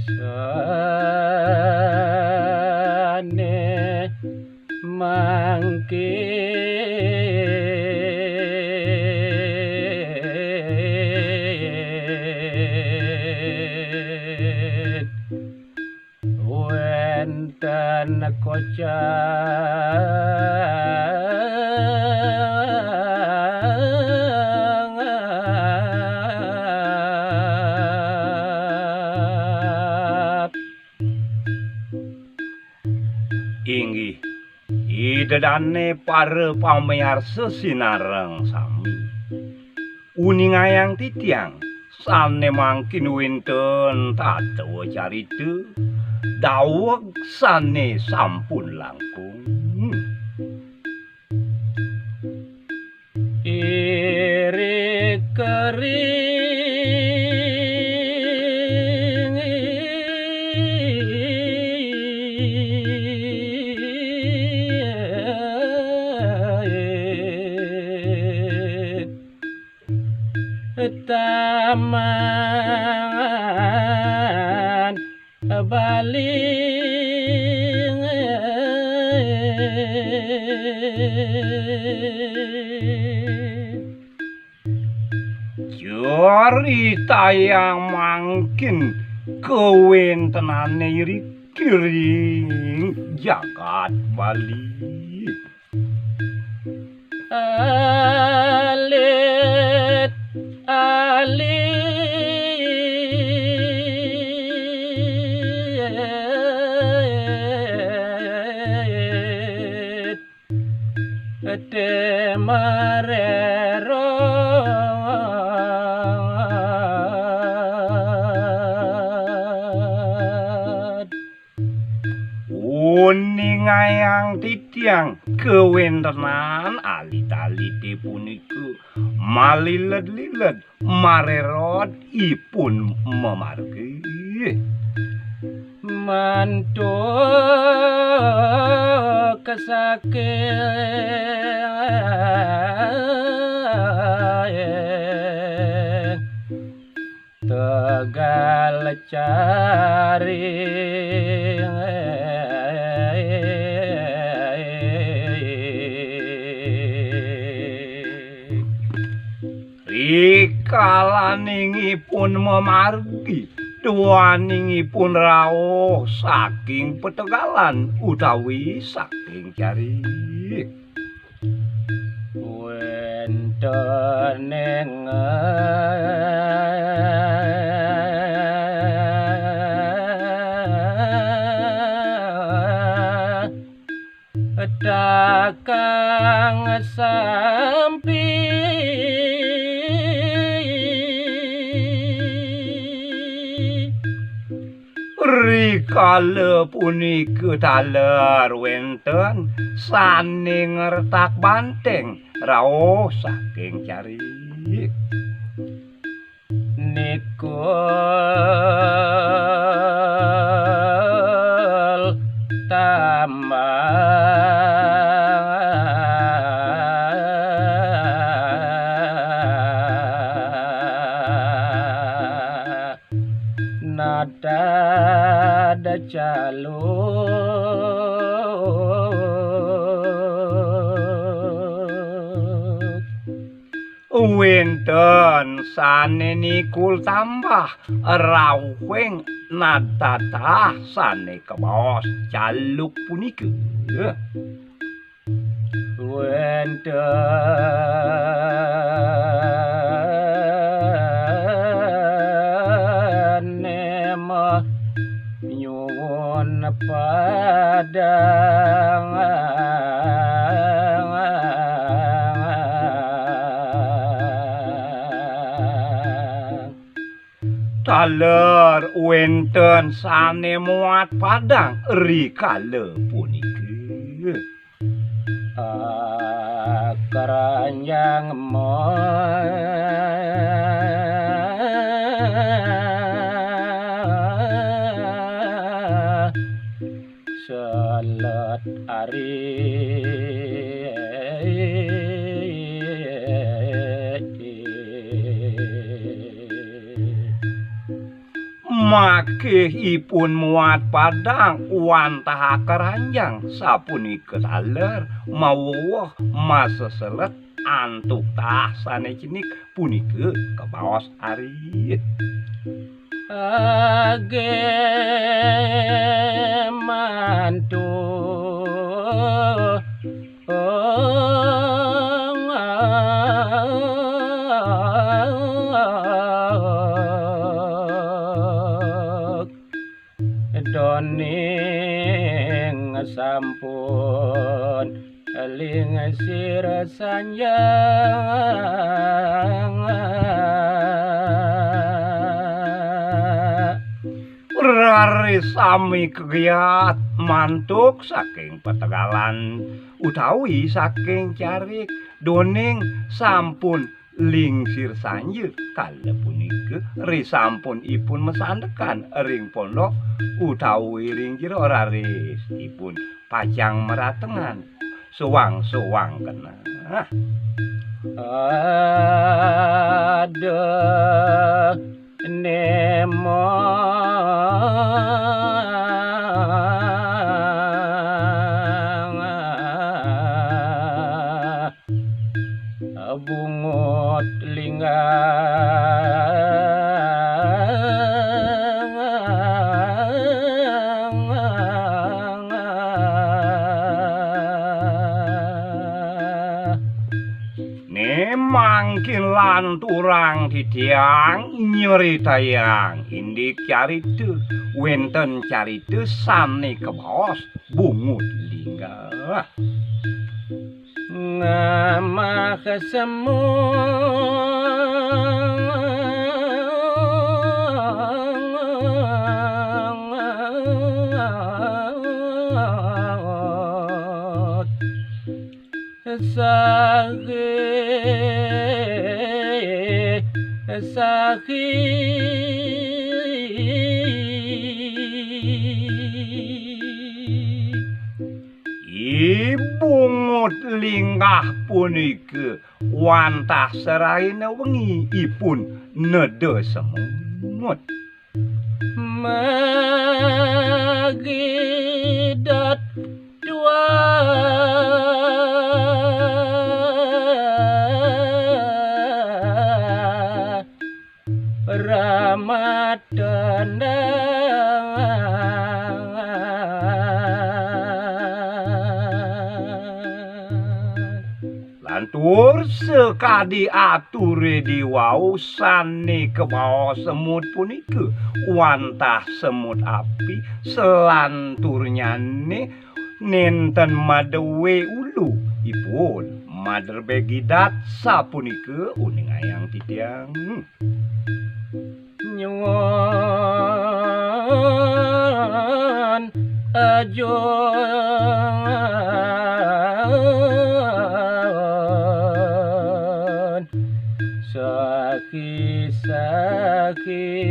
sane mangke wenten kocap inggih idedane para pamirsa sinareng sami uningayang titiang sane mangkin winten tatawa carita daweg sane sampun langkung iri kering taman baling cerita yang mangkin kewentenane iri kiring jagat Bali alit alit temarero uningayang titiang kewentenan alit-alite puniku maliled-liled marerot ipun memargi mantuk kesakit tegal cari rikalaningipun memargi duaningipun rawuh saking petegalan utawi saking cari wenten ing dakang sampi rikala punika taler wenten sane ngertak banteng rawuh saking cari nikul nada da caluk wenten sane nikul tambah rawuhing nadata sane kebaos caluk punika wenten nema nyuwun padang taler wenten sane muat padang rikala punika keranjang selet ari makihipun muat padang wantah keranjang sapunika taler mawuh maseselet antuk tah sanejenik punika kabaos ari age mantu doning sampun ling sir sanjang rari sami kegiat mantuk saking petegalan utawi saking carik doning sampun lingsir sanjir kala punika ri sampun ipun mesandekan ring pondok utawi ring jero raris ipun pajang meratengan suwang-suwang kena ada nemo bungut mangkin lanturang ditiang nyeritayang indik carita wenten carita sami kebaos bungut lingga ngama kesemut Ibungut linggah punika wantah seraina wengi ipun neda semut magidat dua Ramadan lantur sekadi ature diwau sane kebawa semut punika wantah semut api selanturnya nenten madewe ulu ipun mader begidat sapunika uning ayang titiang nyuwun ajo saki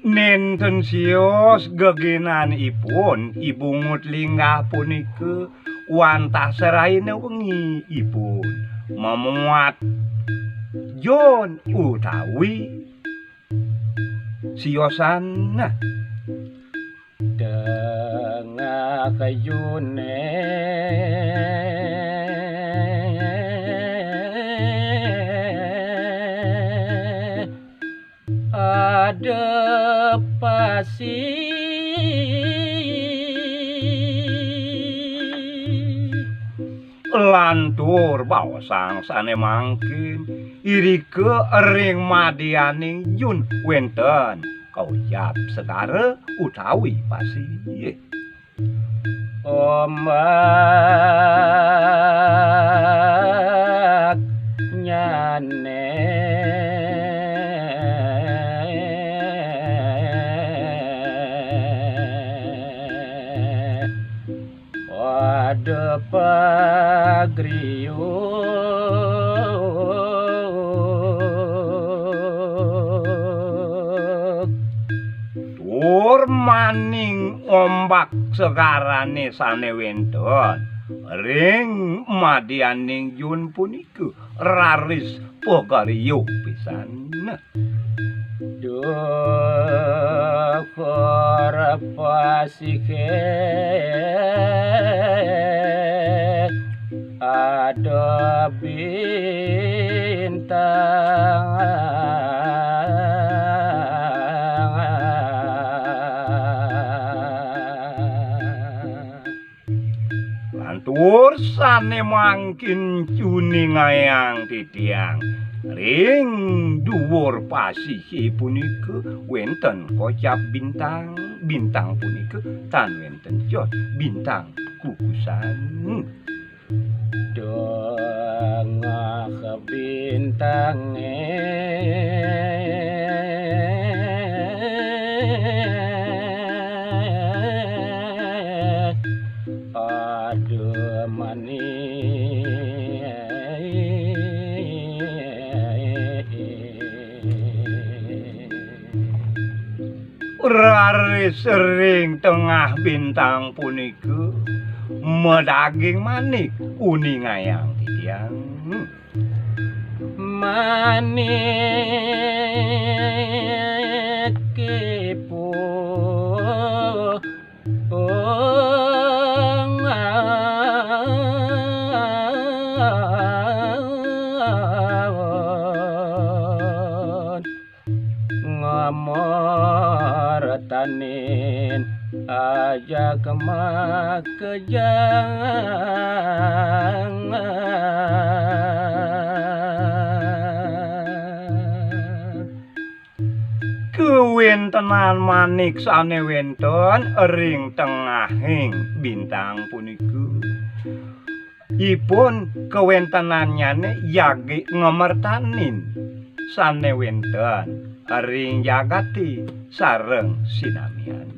nenten sios gegenan ipun ibungut linggah punika wantah seraina wengi ipun memuat jon utawi siosan dengah kayune ada pasi lantur bawasang sane mangkin irike ring madianing yun wenten kaujap segara utawi pasi ombak nyane wade pagriuk tur maning ombak segarane sane wenten ring madyaning yun punika raris pagarya pisan. Duh para pasike ada bintang. Lantur sane mangkin cuningayang titiang ring dhuwur pasisih punika wenten kocap bintang. Bintang punika tan wenten jos bintang kukusan. Dongah ke aduh Raris sering tengah bintang punika medaging manik uningayang titiang. manik kepo ngamor tanin aja kemakejang. Kewentenan manik sane wenten ring tengahing bintang punika ipun kewentenannyane yagi ngemertanin sane wenten ring jagati sareng sinamian.